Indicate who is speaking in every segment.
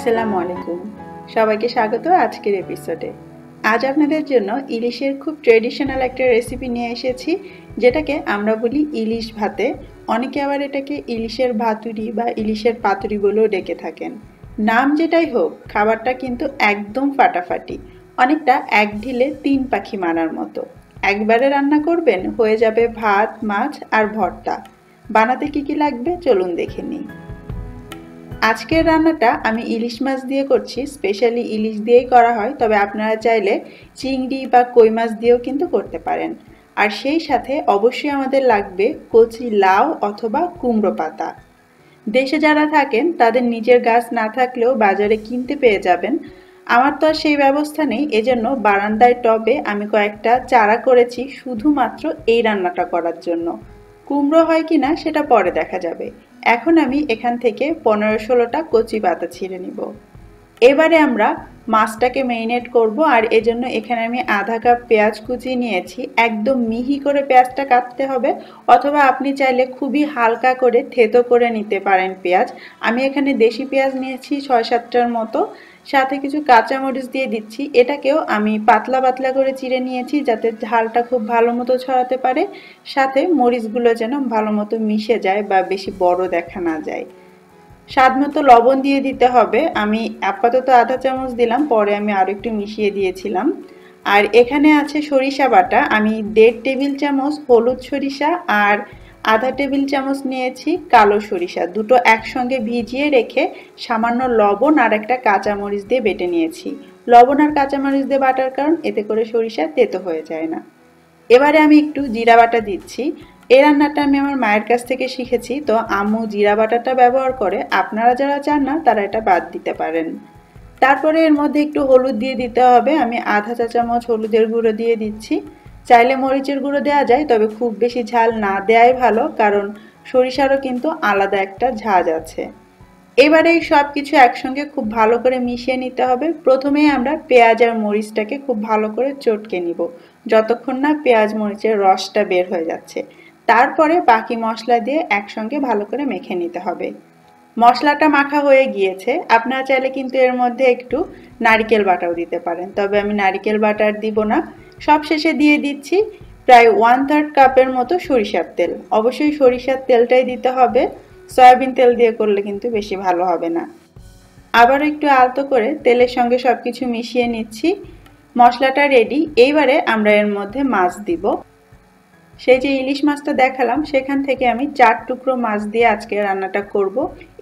Speaker 1: আসসালামু আলাইকুম, সবাইকে স্বাগত আজকের এপিসোডে। আজ আপনাদের জন্য ইলিশের খুব ট্রেডিশনাল একটা রেসিপি নিয়ে এসেছি, যেটাকে আমরা বলি ইলিশ ভাতে। অনেকে আবার এটাকে ইলিশের ভাতুরি বা ইলিশের পাতুরি বলেও ডেকে থাকেন। নাম যেটাই হোক, খাবারটা কিন্তু একদম ফাটাফাটি, অনেকটা এক ঢিলে 3 পাখি মারার মতো। একবারে রান্না করবেন, হয়ে যাবে ভাত, মাছ আর ভর্তা। বানাতে কি লাগবে চলুন দেখে নিই। আজকের রান্নাটা আমি ইলিশ মাছ দিয়ে করছি, স্পেশালি ইলিশ দিয়েই করা হয়, তবে আপনারা চাইলে চিংড়ি বা কই মাছ দিয়েও কিন্তু করতে পারেন। আর সেই সাথে অবশ্যই আমাদের লাগবে কচি লাউ অথবা কুমড়ো পাতা। দেশে যারা থাকেন তাদের নিজের গাছ না থাকলেও বাজারে কিনতে পেয়ে যাবেন। আমার তো আর সেই ব্যবস্থা নেই, এজন্য বারান্দায় টবে আমি কয়েকটা চারা করেছি শুধুমাত্র এই রান্নাটা করার জন্য। কুমড়ো হয় কিনা সেটা পরে দেখা যাবে। এখন আমি এখান থেকে 15-16টা কচি পাতা ছিঁড়ে নিব। এবারে আমরা মাছটাকে মেরিনেট করব, আর এজন্য এখানে আমি আধা কাপ পেঁয়াজ কুচি নিয়েছি। একদম মিহি করে পেঁয়াজটা কাটতে হবে, অথবা আপনি চাইলে খুবই হালকা করে থেতো করে নিতে পারেন পেঁয়াজ। আমি এখানে দেশি পেঁয়াজ নিয়েছি 6-7টার মতো, সাথে কিছু কাঁচামরিচ দিয়ে দিচ্ছি। এটাকেও আমি পাতলা পাতলা করে চিড়ে নিয়েছি যাতে ঝালটা খুব ভালো মতো ছড়াতে পারে, সাথে মরিচগুলো যেন ভালো মতো মিশে যায় বা বেশি বড় দেখা না যায়। স্বাদ মতো লবণ দিয়ে দিতে হবে। আমি আপাতত আধা চামচ দিলাম, পরে আমি আরও একটু মিশিয়ে দিয়েছিলাম। আর এখানে আছে সরিষা বাটা। আমি 1.5 টেবিল চামচ হলুদ সরিষা আর আধা টেবিল চামচ নিয়েছি কালো সরিষা, দুটো একসঙ্গে ভিজিয়ে রেখে সামান্য লবণ আর একটা কাঁচামরিচ দিয়ে বেটে নিয়েছি। লবণ আর কাঁচামরিচ দিয়ে বাটার কারণ এতে করে সরিষা তেতো হয়ে যায় না। এবারে আমি একটু জিরা বাটা দিচ্ছি। এই রান্নাটা আমি আমার মায়ের কাছ থেকে শিখেছি, তো আম্মু জিরা বাটাটা ব্যবহার করে। আপনারা যারা চান না তারা এটা বাদ দিতে পারেন। তারপরে এর মধ্যে একটু হলুদ দিয়ে দিতে হবে। আমি আধা চা চামচ হলুদের গুঁড়ো দিয়ে দিচ্ছি। চাইলে মরিচের গুঁড়ো দেওয়া যায়, তবে খুব বেশি ঝাল না দেওয়াই ভালো, কারণ সরিষারও কিন্তু আলাদা একটা ঝাঁজ আছে। এবারে এই সব কিছু একসঙ্গে খুব ভালো করে মিশিয়ে নিতে হবে। প্রথমেই আমরা পেঁয়াজ আর মরিচটাকে খুব ভালো করে চটকে নিব, যতক্ষণ না পেঁয়াজ মরিচের রসটা বের হয়ে যাচ্ছে। তারপরে বাকি মশলা দিয়ে একসঙ্গে ভালো করে মেখে নিতে হবে। মশলাটা মাখা হয়ে গিয়েছে। আপনারা চাইলে কিন্তু এর মধ্যে একটু নারকেল বাটাও দিতে পারেন, তবে আমি নারকেল বাটার দিব না। সব শেষে দিয়ে দিচ্ছি প্রায় 1/3 কাপের মতো সরিষার তেল। অবশ্যই সরিষার তেলটাই দিতে হবে, সয়াবিন তেল দিয়ে করলে কিন্তু বেশি ভালো হবে না। আবারও একটু আলতো করে তেলের সঙ্গে সব কিছু মিশিয়ে নিচ্ছি। মশলাটা রেডি। এইবারে আমরা এর মধ্যে মাছ দিব। সেই যে ইলিশ মাছটা দেখালাম, সেখান থেকে আমি 4 টুকরো মাছ দিয়ে আজকে রান্নাটা করব।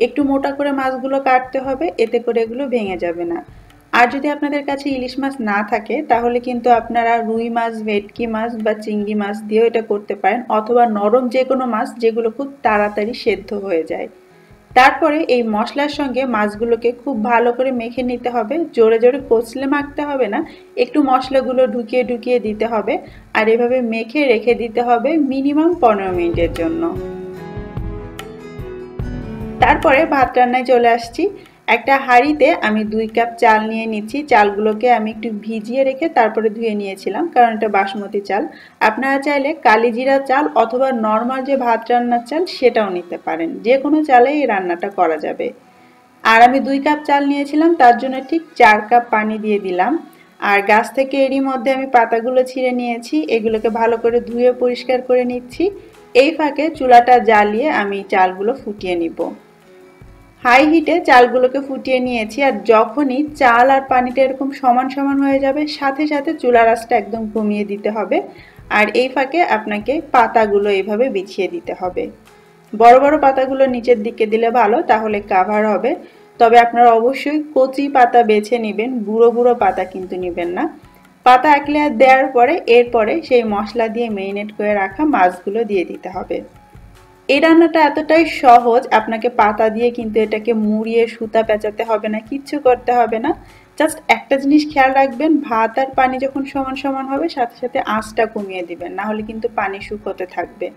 Speaker 1: একটু মোটা করে মাছগুলো কাটতে হবে, এতে করে এগুলো ভেঙে যাবে না। আর যদি আপনাদের কাছে ইলিশ মাছ না থাকে, তাহলে কিন্তু আপনারা রুই মাছ, ভেটকি মাছ বা চিংড়ি মাছ দিয়েও এটা করতে পারেন, অথবা নরম যে কোনো মাছ যেগুলো খুব তাড়াতাড়ি সেদ্ধ হয়ে যায়। তারপরে এই মশলার সঙ্গে মাছগুলোকে খুব ভালো করে মেখে নিতে হবে। জোরে জোরে কষলে মাখতে হবে না, একটু মশলাগুলো ঢুকিয়ে ঢুকিয়ে দিতে হবে। আর এভাবে মেখে রেখে দিতে হবে মিনিমাম 15 মিনিটের জন্য। তারপরে ভাত রান্নায় চলে আসছি। একটা হাঁড়িতে আমি 2 কাপ চাল নিয়ে নিচ্ছি। চালগুলোকে আমি একটু ভিজিয়ে রেখে তারপরে ধুয়ে নিয়েছিলাম, কারণ এটা বাসমতি চাল। আপনারা চাইলে কালিজিরা চাল অথবা নর্মাল যে ভাত রান্নার চাল সেটাও নিতে পারেন, যে কোনো চালে এই রান্নাটা করা যাবে। আর আমি 2 কাপ চাল নিয়েছিলাম, তার জন্য ঠিক 4 কাপ পানি দিয়ে দিলাম। আর গাছ থেকে এরই মধ্যে আমি পাতাগুলো ছিঁড়ে নিয়েছি, এগুলোকে ভালো করে ধুয়ে পরিষ্কার করে নিচ্ছি। এই ফাঁকে চুলাটা জ্বালিয়ে আমি চালগুলো ফুটিয়ে নিব। হাই হিটে চালগুলোকে ফুটিয়ে নিয়েছি, আর যখনই চাল আর পানিটা এরকম সমান সমান হয়ে যাবে, সাথে সাথে চুলার আঁচটা একদম কমিয়ে দিতে হবে। আর এই ফাঁকে আপনাকে পাতাগুলো এইভাবে বিছিয়ে দিতে হবে। বড় বড় পাতাগুলো নিচের দিকে দিলে ভালো, তাহলে কাভার হবে। তবে আপনারা অবশ্যই কচি পাতা বেছে নেবেন, বুড়ো বুড়ো পাতা কিন্তু নেবেন না। পাতা 1 লেয়ার দেওয়ার পরে এরপরে সেই মশলা দিয়ে মেরিনেট করে রাখা মাছগুলো দিয়ে দিতে হবে। এই রান্নাটা এতটাই সহজ, আপনাকে পাতা দিয়ে কিন্তু এটাকে মুড়িয়ে সুতা পেঁচাতে হবে না, কিচ্ছু করতে হবে না। জাস্ট একটা জিনিস খেয়াল রাখবেন, ভাত আর পানি যখন সমান সমান হবে, সাথে সাথে আঁচটা কমিয়ে দিবেন, না হলে কিন্তু পানি শুকোতে থাকবে।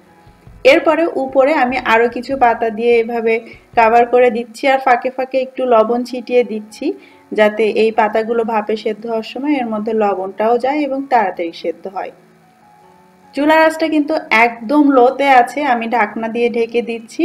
Speaker 1: এরপরে উপরে আমি আরও কিছু পাতা দিয়ে এভাবে কাভার করে দিচ্ছি, আর ফাঁকে ফাঁকে একটু লবণ ছিটিয়ে দিচ্ছি, যাতে এই পাতাগুলো ভাপে সেদ্ধ হওয়ার সময় এর মধ্যে লবণটাও যায় এবং তাড়াতাড়ি সেদ্ধ হয়। চুলার আঁচটা কিন্তু একদম লোতে আছে। আমি ঢাকনা দিয়ে ঢেকে দিচ্ছি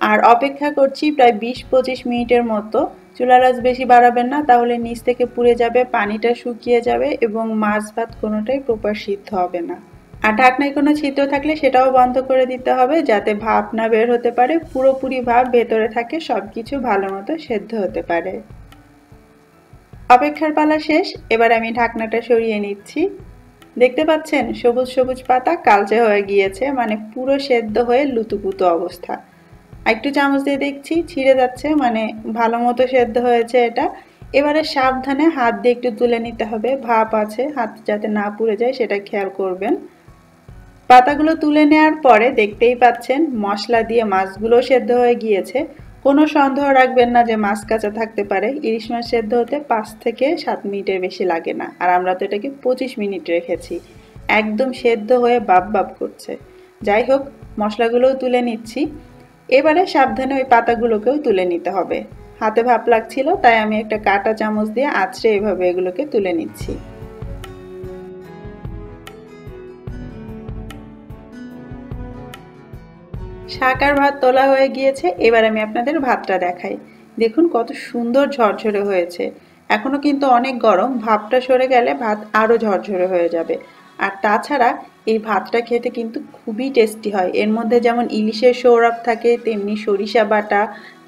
Speaker 1: আর অপেক্ষা করছি প্রায় 20-25 মিনিটের মতো, চুলার আঁচ বেশি বাড়াবেন না, তাহলে নিচ থেকে পুড়ে যাবে, পানিটা শুকিয়ে যাবে এবং মাছ ভাত কোনোটাই প্রপার সিদ্ধ হবে না। আর ঢাকনায় কোনো ছিদ্র থাকলে সেটাও বন্ধ করে দিতে হবে, যাতে ভাপ না বের হতে পারে, পুরোপুরি ভাপ ভেতরে থাকে, সব কিছু ভালো মতো সেদ্ধ হতে পারে। অপেক্ষার পালা শেষ, এবার আমি ঢাকনাটা সরিয়ে নিচ্ছি। দেখতে পাচ্ছেন সবুজ সবুজ পাতা কালচে হয়ে গিয়েছে, মানে পুরো সেদ্ধ হয়ে লুতুপুতু অবস্থা। একটু চামচ দিয়ে দেখছি ছিঁড়ে যাচ্ছে, মানে ভালো মতো সেদ্ধ হয়েছে এটা। এবারে সাবধানে হাত দিয়ে একটু তুলে নিতে হবে, ভাপ আছে, হাত যাতে না পুড়ে যায় সেটা খেয়াল করবেন। পাতাগুলো তুলে নেওয়ার পরে দেখতেই পাচ্ছেন মশলা দিয়ে মাছগুলো সেদ্ধ হয়ে গিয়েছে। কোনো সন্দেহ রাখবেন না যে মাছ কাঁচা থাকতে পারে। ইলিশ মাছ সেদ্ধ হতে 5 থেকে 7 মিনিটের বেশি লাগে না, আর আমরা তো এটাকে 25 মিনিট রেখেছি। একদম সেদ্ধ হয়ে বাপ বাপ করছে। যাই হোক, মশলাগুলোও তুলে নিচ্ছি। এবারে সাবধানে ওই পাতাগুলোকেও তুলে নিতে হবে। হাতে ভাপ লাগছিল, তাই আমি একটা কাঁটা চামচ দিয়ে আঁচড়ে এভাবে এগুলোকে তুলে নিচ্ছি। শাক আর ভাত তোলা হয়ে গিয়েছে, এবার আমি আপনাদের ভাতটা দেখাই। দেখুন কত সুন্দর ঝরঝরে হয়েছে। এখনো কিন্তু অনেক গরম, ভাপটা সরে গেলে ভাত আরও ঝরঝরে হয়ে যাবে। আর তাছাড়া এই ভাতটা খেতে কিন্তু খুবই টেস্টি হয়। এর মধ্যে যেমন ইলিশের সৌরভ থাকে, তেমনি সরিষা বাটা,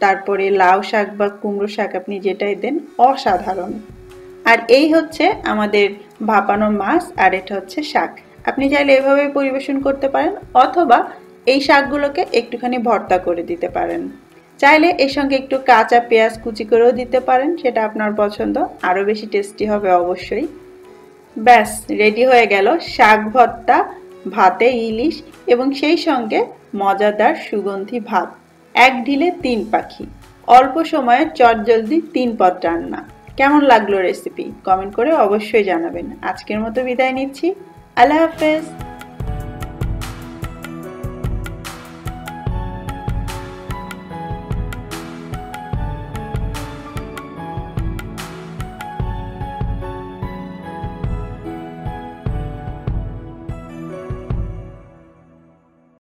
Speaker 1: তারপরে লাউ শাক বা কুমড়ো শাক আপনি যেটাই দেন, অসাধারণ। আর এই হচ্ছে আমাদের ভাপানো মাছ, আর এটা হচ্ছে শাক। আপনি চাইলে এভাবে পরিবেশন করতে পারেন, অথবা এই শাকগুলোকে একটুখানি ভর্তা করে দিতে পারেন। চাইলে এর সঙ্গে একটু কাঁচা পেঁয়াজ কুচি করেও দিতে পারেন, সেটা আপনার পছন্দ, আরও বেশি টেস্টি হবে অবশ্যই। ব্যাস রেডি হয়ে গেল শাক ভর্তা, ভাতে ইলিশ এবং সেই সঙ্গে মজাদার সুগন্ধি ভাত। এক ঢিলে 3 পাখি, অল্প সময়ে চটজলদি 3 পদ রান্না। কেমন লাগলো রেসিপি? কমেন্ট করে অবশ্যই জানাবেন। আজকের মতো বিদায় নিচ্ছি। আল্লাহ হাফেজ।